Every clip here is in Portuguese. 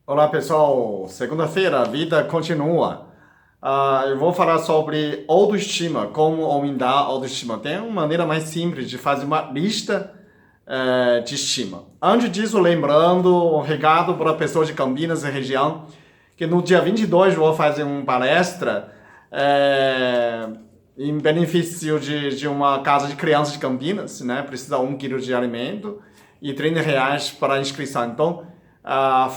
Olá pessoal, segunda-feira, a vida continua. Eu vou falar sobre autoestima, como aumentar a autoestima. Tem uma maneira mais simples de fazer uma lista de estima. Antes disso, lembrando, um recado para pessoas de Campinas e região, que no dia 22 eu vou fazer uma palestra eh, em benefício de uma casa de crianças de Campinas, né? Precisa 1 quilo de alimento e R$ 30 para a inscrição. Então,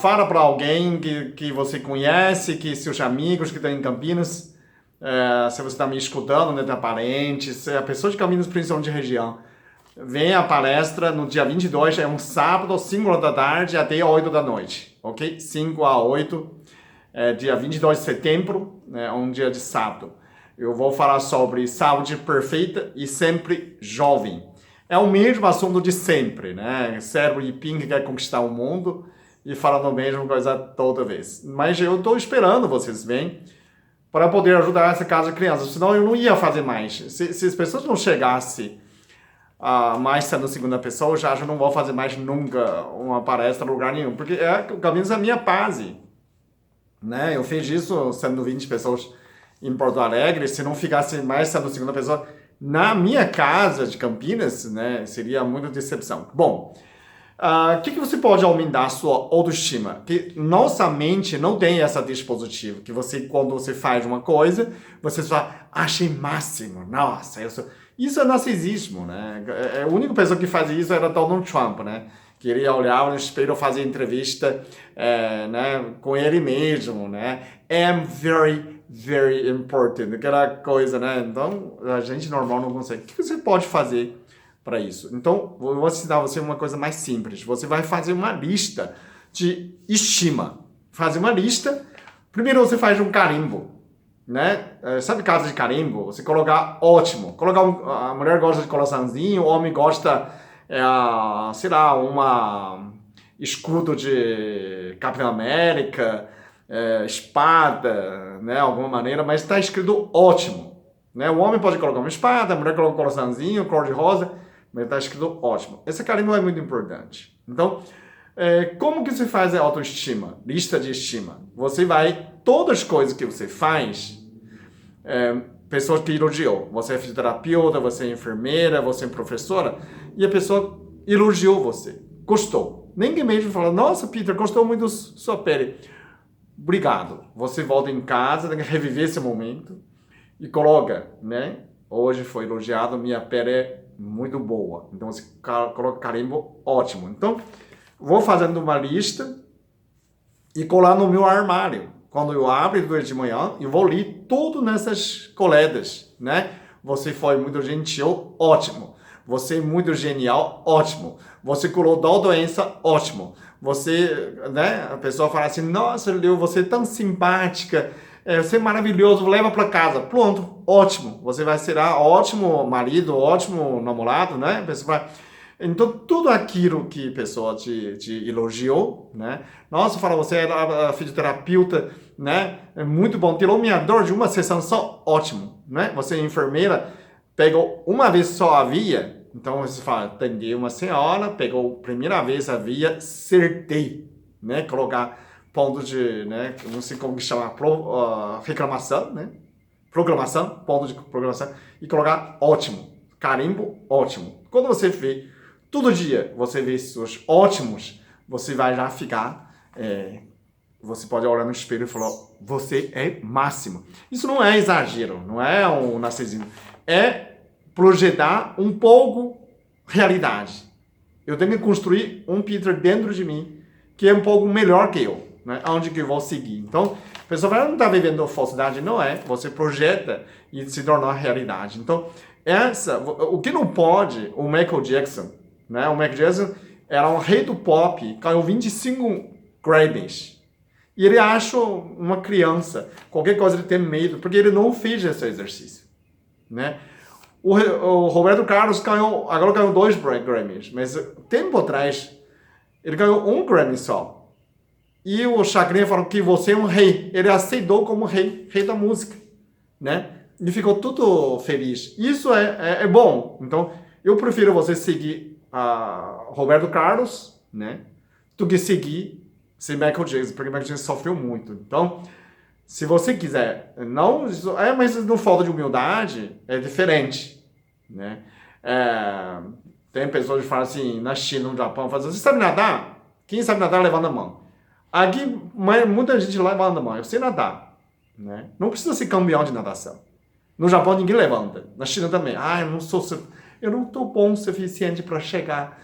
fala para alguém que você conhece, que seus amigos que estão em Campinas, se você está me escutando, né, tem parentes, a pessoa de Campinas, principalmente de região, vem a palestra no dia 22, é um sábado, 5 horas da tarde até 8 da noite, ok? 5 a 8, dia 22 de setembro, é um dia de sábado. Eu vou falar sobre saúde perfeita e sempre jovem. É o mesmo assunto de sempre, né? Cérebro e Pink quer conquistar o mundo e falando a mesma coisa toda vez. Mas eu estou esperando vocês verem para poder ajudar essa casa de crianças, senão eu não ia fazer mais. Se as pessoas não chegassem mais sendo segunda pessoa, eu já não vou fazer mais nunca uma palestra em lugar nenhum, porque o caminho é a minha base. Né? Eu fiz isso sendo 20 pessoas em Porto Alegre, se não ficasse mais sendo segunda pessoa na minha casa de Campinas, né, seria muita decepção. Bom, o que você pode aumentar a sua autoestima? Que nossa mente não tem essa dispositivo, que você, quando você faz uma coisa, você só acha máximo, nossa, eu sou... Isso é narcisismo, né? A única pessoa que fazia isso era Donald Trump, né? Queria olhar no espelho, fazer entrevista né, com ele mesmo, né? I'm very, very important, aquela coisa, né? Então, a gente normal não consegue. O que você pode fazer para isso? Então, eu vou ensinar você uma coisa mais simples. Você vai fazer uma lista de estima. Fazer uma lista. Primeiro você faz um carimbo, né? Sabe casa de carimbo? Você colocar ótimo. A mulher gosta de coraçãozinho, o homem gosta, sei lá, uma escudo de Capitão América, espada, né? Alguma maneira, mas está escrito ótimo. Né? O homem pode colocar uma espada, a mulher coloca um coraçãozinho, cor de rosa, mas está escrito ótimo. Esse carimbo é muito importante. Então, como que você faz a autoestima? Lista de estima. Você vai, todas as coisas que você faz, pessoas que elogiou. Você é fisioterapeuta, você é enfermeira, você é professora, e a pessoa elogiou você. Gostou. Ninguém mesmo fala, nossa, Peter, gostou muito da sua pele. Obrigado. Você volta em casa, tem que reviver esse momento e coloca, né? Hoje foi elogiado, minha pele é muito boa. Então você coloca carimbo, ótimo. Então, vou fazendo uma lista e colar no meu armário. Quando eu abro de manhã, eu vou ler tudo nessas coletas, né? Você foi muito gentil, ótimo. Você é muito genial, ótimo. Você curou da doença, ótimo. Você, né? A pessoa fala assim, nossa, Leo, você é tão simpática, você é maravilhoso, leva para casa. Pronto, ótimo. Você vai ser ótimo marido, ótimo namorado, né? A pessoa vai... Então, tudo aquilo que a pessoa te elogiou, né? Nossa, fala, você é a fisioterapeuta, né? É muito bom. Tirou minha dor de uma sessão só, ótimo, né? Você é enfermeira, pegou uma vez só a via, então você fala, atendi uma senhora, pegou a primeira vez a via, acertei, né? Colocar ponto de, né? Não sei como que chama, reclamação, né? Programação, ponto de programação, e colocar ótimo, carimbo, ótimo. Quando você vê todo dia você vê esses ótimos, você vai já ficar. Você pode olhar no espelho e falar: você é máximo. Isso não é exagero, não é um narcisismo. É projetar um pouco realidade. Eu tenho que construir um Peter dentro de mim que é um pouco melhor que eu, né? Onde que eu vou seguir. Então, a pessoa vai, não está vivendo falsidade, não é. Você projeta e se torna realidade. Então, o que não pode, o Michael Jackson, né? O Michael Jackson era um rei do pop, ganhou 25 Grammys. E ele acha uma criança, qualquer coisa ele tem medo, porque ele não fez esse exercício, né? O Roberto Carlos agora ganhou 2 Grammys, mas tempo atrás ele ganhou 1 Grammy só. E o Chacrinha falou que você é um rei. Ele aceitou como rei da música, né? E ficou tudo feliz. Isso é bom. Então, eu prefiro você seguir Roberto Carlos, né? Do que seguir ser Michael Jackson, porque Michael Jackson sofreu muito. Então, se você quiser, não, mas não falta de humildade, é diferente, né? Tem pessoas que falam assim, na China, no Japão, falam assim, você sabe nadar? Quem sabe nadar, levanta a mão. Aqui, muita gente levanta a mão, eu sei nadar, né? Não precisa ser campeão de natação. No Japão, ninguém levanta. Na China também. Eu não estou bom o suficiente para chegar.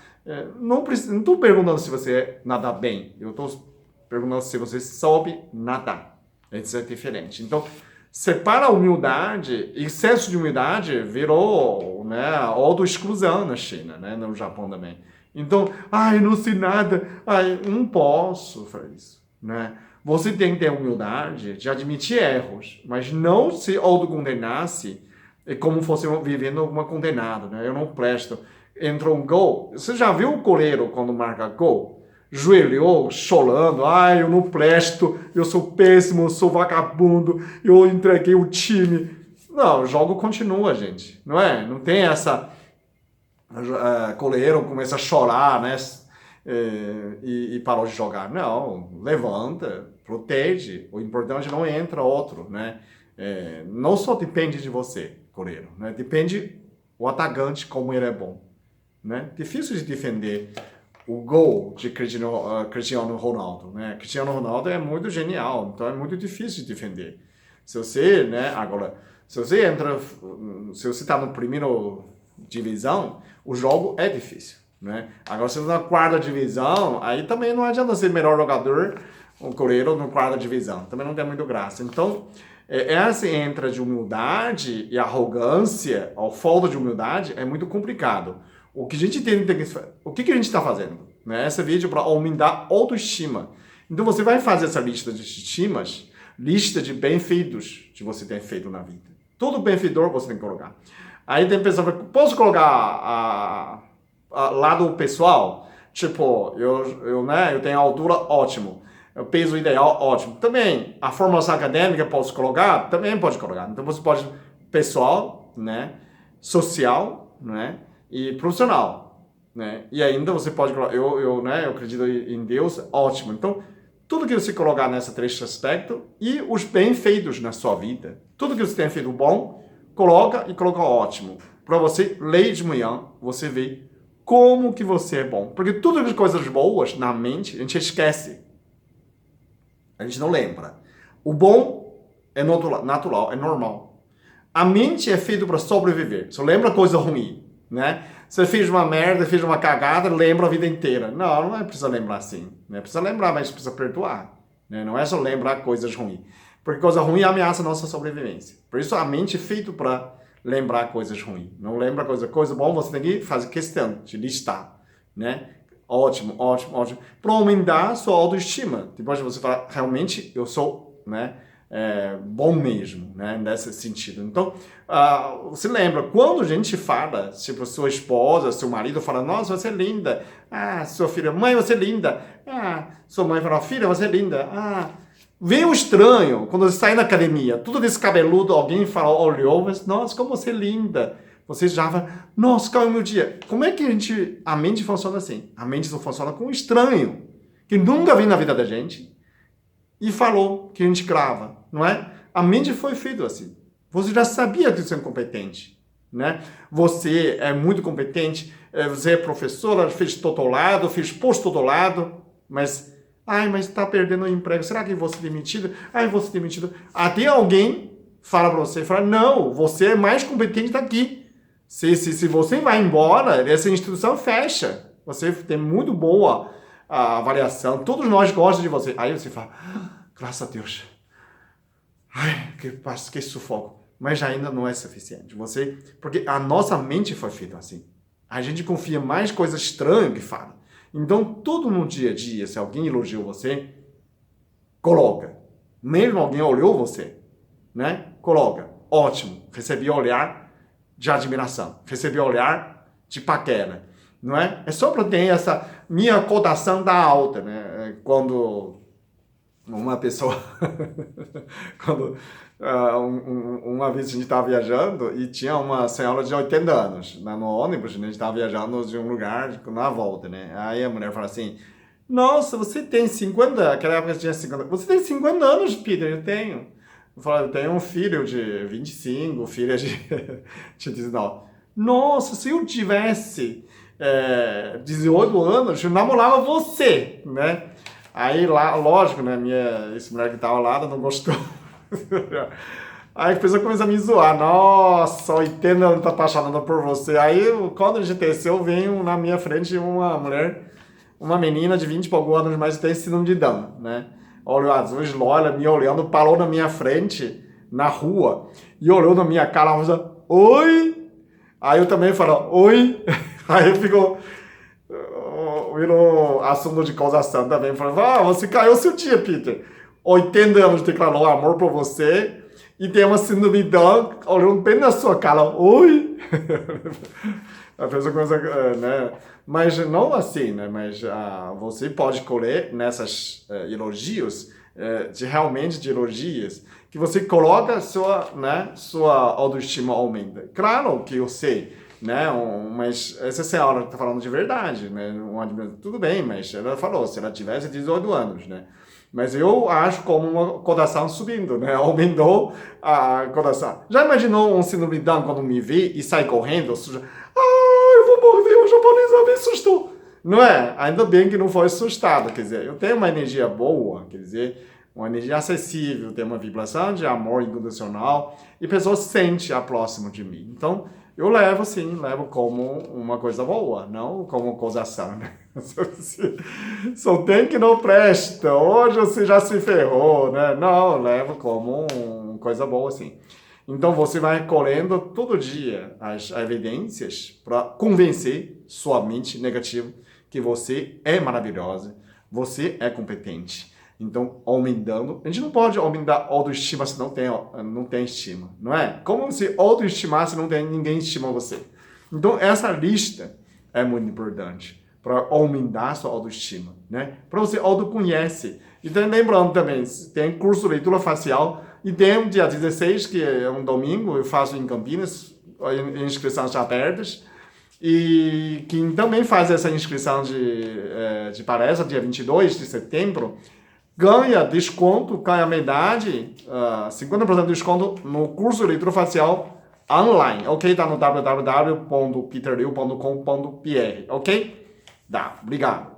Não estou perguntando se você nada bem. Eu estou perguntando se você soube nadar. Isso é diferente. Então, separa a humildade, excesso de humildade virou, né, autoexclusão na China, né, no Japão também. Então, eu não sei nada, não posso fazer isso, né? Você tem que ter humildade de admitir erros, mas não se autocondenar-se como fosse vivendo uma condenada, né? Eu não presto. Entrou um gol. Você já viu o goleiro quando marca gol? Joelhou, chorando, eu não presto, eu sou péssimo, eu sou vagabundo, eu entreguei o time. Não, o jogo continua, gente, não é? Não tem essa... goleiro começa a chorar, né? E parou de jogar. Não, levanta, protege. O importante não entra outro, né? Não só depende de você, goleiro, né? Depende o atacante, como ele é bom, né? Difícil de defender o gol de Cristiano Ronaldo, né? Cristiano Ronaldo é muito genial, então é muito difícil de defender. Se você, né? Agora, se você está no primeiro divisão, o jogo é difícil, né? Agora, se você está na quarta divisão, aí também não adianta ser melhor jogador, o goleiro na quarta divisão, também não tem muito graça. Então, essa entra de humildade e arrogância, ou falta de humildade, é muito complicado. O que a gente o que a gente está fazendo? Né? Esse vídeo é para aumentar a autoestima. Então você vai fazer essa lista de estimas, lista de bem-feitos que você tem feito na vida. Todo benfeitor você tem que colocar. Aí tem pessoa que posso colocar lado pessoal? Tipo, eu tenho altura, ótimo. O peso ideal, ótimo. Também, a formação acadêmica posso colocar? Também pode colocar. Então você pode pessoal, né? Social, né? E profissional, né? E ainda você pode colocar, eu acredito em Deus, ótimo. Então, tudo que você colocar nessa três aspectos e os bem-feitos na sua vida, tudo que você tem feito bom, coloca ótimo. Para você ler de manhã, você vê como que você é bom. Porque todas as coisas boas na mente, a gente esquece. A gente não lembra. O bom é natural, é normal. A mente é feita para sobreviver. Só lembra coisa ruim. Né? Você fez uma merda, fez uma cagada, lembra a vida inteira. Não é preciso lembrar assim. Não é preciso lembrar, mas precisa perdoar. Né? Não é só lembrar coisas ruins. Porque coisa ruim ameaça a nossa sobrevivência. Por isso a mente é feita para lembrar coisas ruins. Não lembra coisa boa, você tem que fazer questão de listar. Né? Ótimo. Para aumentar a sua autoestima. Depois você fala, realmente eu sou, né? Bom mesmo, né? Nesse sentido. Então, você lembra, quando a gente fala, tipo, sua esposa, seu marido fala, nossa, você é linda. Sua filha, mãe, você é linda. Sua mãe fala, filha, você é linda. Vem um estranho, quando você sai na academia, tudo desse cabeludo, alguém fala, olhou, mas, nossa, como você é linda. Você já fala, nossa, qual é o meu dia? Como é que a mente funciona assim? A mente só funciona com um estranho, que nunca vem na vida da gente, e falou que a gente grava, não é? A mente foi feita assim. Você já sabia que você é competente, né? Você é muito competente, você é professora, fez doutorado, fez pós-doutorado, mas está perdendo o emprego. Será que vou ser demitido? Vou ser demitido. Até alguém fala para você, não, você é mais competente daqui. Se você vai embora, essa instituição fecha. Você tem muito boa a avaliação, todos nós gostamos de você. Aí você fala, graças a Deus. Que sufoco. Mas ainda não é suficiente. Porque a nossa mente foi feita assim. A gente confia mais em coisas estranhas que fala. Então, tudo no dia a dia, se alguém elogiou você, coloca. Mesmo alguém olhou você, né? Coloca. Ótimo. Recebi olhar de admiração. Recebi olhar de paquera. Não é? É só para ter essa... Minha cotação tá alta, né? Quando uma pessoa... quando uma vez a gente estava viajando e tinha uma senhora de 80 anos no ônibus, né? A gente estava viajando de um lugar na volta, né? Aí a mulher fala assim, Nossa, você tem 50, aquela época tinha 50. Você tem 50 anos, Peter, eu tenho. Eu falo, eu tenho um filho de 25, filha de 19. Nossa, se eu tivesse 18 anos, eu namorava você, né? Aí lá, lógico, né? Essa mulher que tava lá não gostou. Aí a pessoa começa a me zoar. Nossa, 80 anos tá apaixonada por você. Aí quando a gente desceu, veio na minha frente uma mulher, uma menina de 20 e poucos anos, mas tem síndrome de Down, né? Olho azul, olha, me olhando, parou na minha frente, na rua, e olhou na minha cara, e falou, oi! Aí eu também falo, oi! Aí ficou, virou assunto de causação também. Falei, você caiu seu dia, Peter. 80 anos declarou amor por você, e tem uma síndrome de Down, olhando bem na sua cara, oi! A pessoa começa, né? Mas não assim, né? Mas você pode colher nessas elogios, realmente de elogios, que você coloca sua autoestima aumenta. Claro que eu sei, né? Mas essa senhora está falando de verdade, né? Tudo bem, mas ela falou, se ela tivesse 18 anos, né? Mas eu acho como uma cotação subindo, né? Aumentou a cotação. Já imaginou um síndrome de Down quando me vê e sai correndo? Eu vou morrer, o japonês me assustou. Não é? Ainda bem que não foi assustado. Quer dizer, eu tenho uma energia boa, quer dizer, uma energia acessível, tenho uma vibração de amor incondicional e a pessoa se sente próximo de mim. Então, eu levo como uma coisa boa, não como causação, né? Só tem que não presta, hoje você já se ferrou, né? Não, eu levo como uma coisa boa, assim. Então você vai colhendo todo dia as evidências para convencer sua mente negativa que você é maravilhosa, você é competente. Então, aumentando, a gente não pode aumentar a autoestima se não tem estima, não é? Como se autoestimar se não tem ninguém estima você? Então, essa lista é muito importante para aumentar sua autoestima, né? Para você autoconhece. Então, lembrando também, tem curso de leitura facial e tem um dia 16, que é um domingo, eu faço em Campinas, inscrições abertas. E quem também faz essa inscrição de palestra, dia 22 de setembro, ganha desconto, ganha metade, 50% de desconto no curso de leitura facial online, ok? Tá no www.peterliu.com.br, ok? Tá, obrigado.